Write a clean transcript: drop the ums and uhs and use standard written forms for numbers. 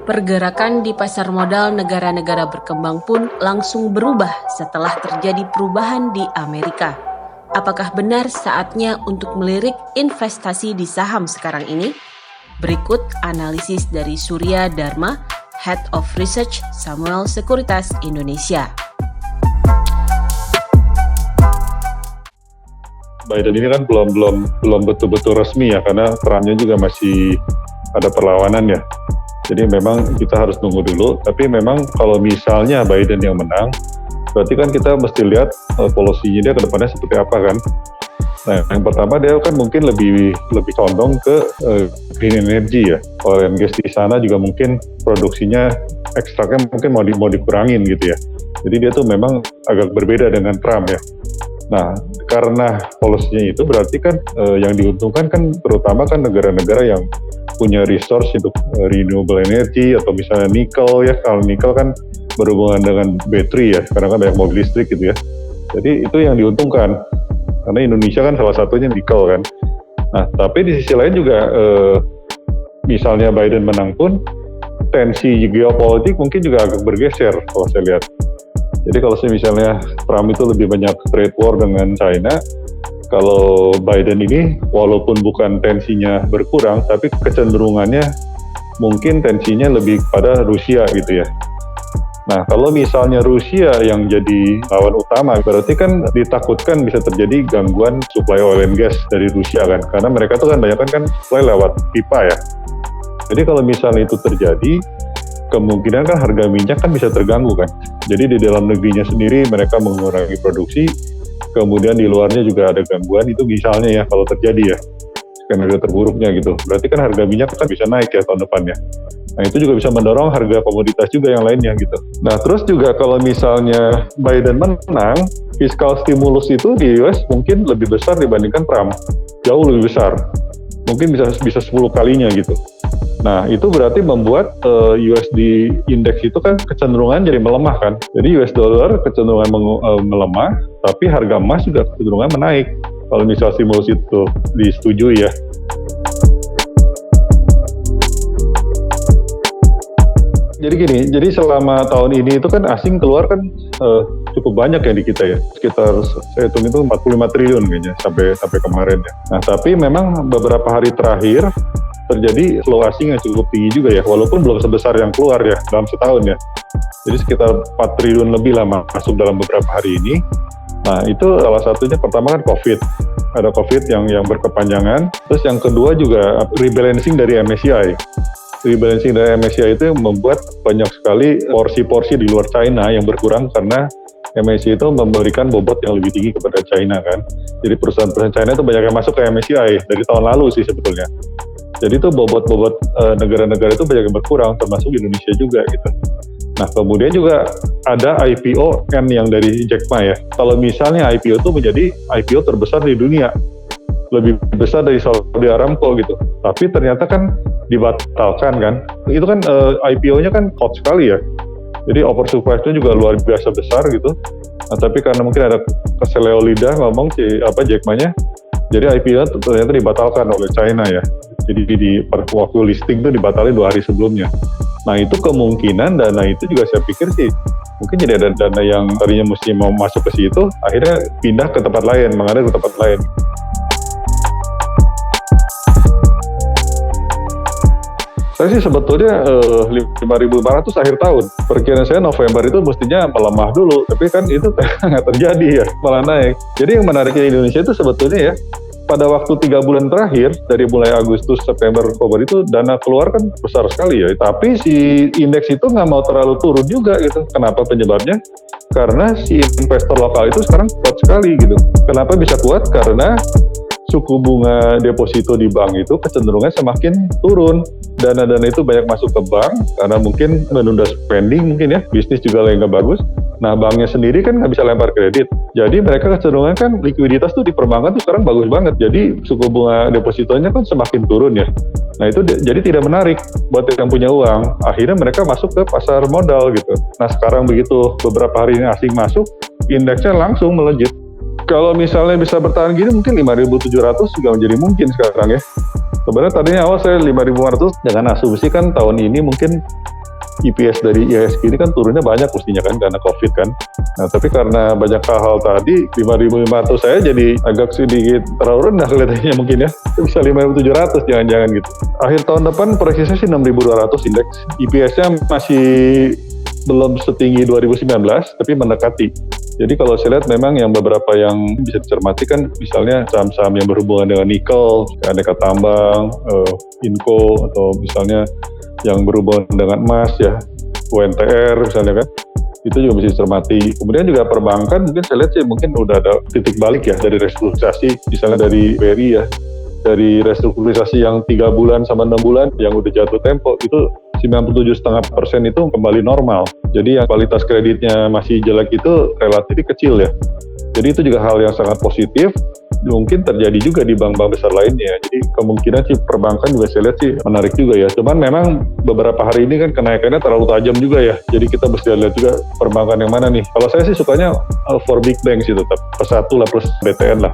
Pergerakan di pasar modal negara-negara berkembang pun langsung berubah setelah terjadi perubahan di Amerika. Apakah benar saatnya untuk melirik investasi di saham sekarang ini? Berikut analisis dari Surya Dharma, Head of Research Samuel Sekuritas Indonesia. Biden ini kan belum betul-betul resmi ya, karena Trumpnya juga masih ada perlawanan ya. Jadi memang kita harus nunggu dulu. Tapi memang kalau misalnya Biden yang menang, berarti kan kita mesti lihat polisinya dia ke depannya seperti apa kan. Nah, yang pertama dia kan mungkin lebih condong ke green energy ya. Oil and gas di sana juga mungkin produksinya, ekstraknya mungkin mau dikurangin gitu ya. Jadi dia tuh memang agak berbeda dengan Trump ya. Nah, karena polisinya itu berarti kan yang diuntungkan kan terutama kan negara-negara yang punya resource untuk renewable energy atau misalnya nikel ya. Kalau nikel kan berhubungan dengan baterai ya, karena kan banyak mobil listrik gitu ya. Jadi itu yang diuntungkan. Karena Indonesia kan salah satunya nikel kan. Nah, tapi di sisi lain juga misalnya Biden menang pun tensi geopolitik mungkin juga agak bergeser kalau saya lihat. Jadi kalau misalnya Trump itu lebih banyak trade war dengan China, kalau Biden ini walaupun bukan tensinya berkurang, tapi kecenderungannya mungkin tensinya lebih pada Rusia gitu ya. Nah, kalau misalnya Rusia yang jadi lawan utama, berarti kan ditakutkan bisa terjadi gangguan suplai oil and gas dari Rusia kan, karena mereka tuh kan banyak kan suplai lewat pipa ya. Jadi kalau misalnya itu terjadi, kemungkinan kan harga minyak kan bisa terganggu kan. Jadi di dalam negerinya sendiri mereka mengurangi produksi, kemudian di luarnya juga ada gangguan, itu misalnya ya kalau terjadi ya, skenario terburuknya gitu. Berarti kan harga minyak kan bisa naik ya tahun depannya. Nah itu juga bisa mendorong harga komoditas juga yang lainnya gitu. Nah terus juga kalau misalnya Biden menang, fiskal stimulus itu di US mungkin lebih besar dibandingkan Trump. Jauh lebih besar. Mungkin bisa 10 kalinya gitu. Nah itu berarti membuat USD index itu kan kecenderungan jadi melemah kan. Jadi US dollar kecenderungan melemah, tapi harga emas juga kecenderungan menaik kalau misal stimulus itu disetujui ya. Jadi gini, jadi selama tahun ini itu kan asing keluar kan cukup banyak ya di kita ya. Sekitar saya hitung itu 45 triliun kayaknya sampai kemarin ya. Nah tapi memang beberapa hari terakhir terjadi flow asing yang cukup tinggi juga ya, walaupun belum sebesar yang keluar ya dalam setahun ya. Jadi sekitar 4 triliun lebih lah masuk dalam beberapa hari ini. Nah itu salah satunya pertama kan COVID. Ada COVID yang berkepanjangan. Terus yang kedua juga rebalancing dari MSCI. Rebalancing dari MSCI itu membuat banyak sekali porsi-porsi di luar China yang berkurang karena MSCI itu memberikan bobot yang lebih tinggi kepada China kan. Jadi perusahaan-perusahaan China itu banyak yang masuk ke MSCI dari tahun lalu sih sebetulnya. Jadi itu bobot-bobot negara-negara itu banyak yang berkurang, termasuk Indonesia juga gitu. Nah kemudian juga ada IPO yang dari Jack Ma ya. Kalau misalnya IPO itu menjadi IPO terbesar di dunia, lebih besar dari Saudi Aramco gitu. Tapi ternyata kan dibatalkan kan. Itu kan IPO-nya kan hot sekali ya. Jadi oversupply-nya juga luar biasa besar gitu. Nah, tapi karena mungkin ada keseleo lidah ngomong Jack Ma-nya, jadi IPO ternyata dibatalkan oleh China ya. Jadi di waktu listing itu dibatalin 2 hari sebelumnya. Nah itu kemungkinan dana itu juga saya pikir sih mungkin jadi ada dana yang tadinya mesti mau masuk ke situ, akhirnya pindah ke tempat lain, mengalir ke tempat lain. Saya sih sebetulnya 5.400 akhir tahun. Perkiraan saya November itu mestinya melemah dulu, tapi kan itu nggak terjadi ya, malah naik. Jadi yang menariknya Indonesia itu sebetulnya ya, pada waktu 3 bulan terakhir, dari mulai Agustus, September, Oktober itu dana keluar kan besar sekali ya. Tapi si indeks itu nggak mau terlalu turun juga gitu. Kenapa penyebabnya? Karena si investor lokal itu sekarang kuat sekali gitu. Kenapa bisa kuat? Karena suku bunga deposito di bank itu kecenderungan semakin turun. Dana-dana itu banyak masuk ke bank karena mungkin menunda spending mungkin ya, bisnis juga lagi nggak bagus. Nah banknya sendiri kan nggak bisa lempar kredit. Jadi mereka kecenderungan kan likuiditas tuh di perbankan tuh sekarang bagus banget. Jadi suku bunga depositonya kan semakin turun ya. Nah itu jadi tidak menarik buat yang punya uang. Akhirnya mereka masuk ke pasar modal gitu. Nah sekarang begitu beberapa hari ini asing masuk, indeksnya langsung melejit. Kalau misalnya bisa bertahan gini mungkin 5.700 juga menjadi mungkin sekarang ya. Sebenarnya tadinya awal saya 5.500 dengan asumsi kan tahun ini mungkin EPS dari IHSG ini kan turunnya banyak mestinya kan karena COVID kan. Nah tapi karena banyak hal tadi 5.500 saya jadi agak sedikit terlalu rendah kelihatannya mungkin ya. Bisa 5.700 jangan-jangan gitu. Akhir tahun depan proyeksinya sih 6.200 indeks. EPS-nya masih belum setinggi 2019 tapi mendekati. Jadi kalau saya lihat memang yang beberapa yang bisa dicermati kan misalnya saham-saham yang berhubungan dengan nikel, aneka tambang, Inco atau misalnya yang berhubungan dengan emas ya, UNTR misalnya kan, itu juga bisa dicermati. Kemudian juga perbankan mungkin saya lihat sih mungkin udah ada titik balik ya dari restrukturisasi, misalnya dari BRI ya, dari restrukturisasi yang 3 bulan sama 6 bulan yang udah jatuh tempo itu 97,5% itu kembali normal. Jadi yang kualitas kreditnya masih jelek itu relatif kecil ya. Jadi itu juga hal yang sangat positif. Mungkin terjadi juga di bank-bank besar lainnya. Jadi kemungkinan sih perbankan juga saya lihat sih menarik juga ya. Cuman memang beberapa hari ini kan kenaikannya terlalu tajam juga ya. Jadi kita mesti lihat juga perbankan yang mana nih. Kalau saya sih sukanya for big banks itu tetap plus 1 lah plus BTN lah.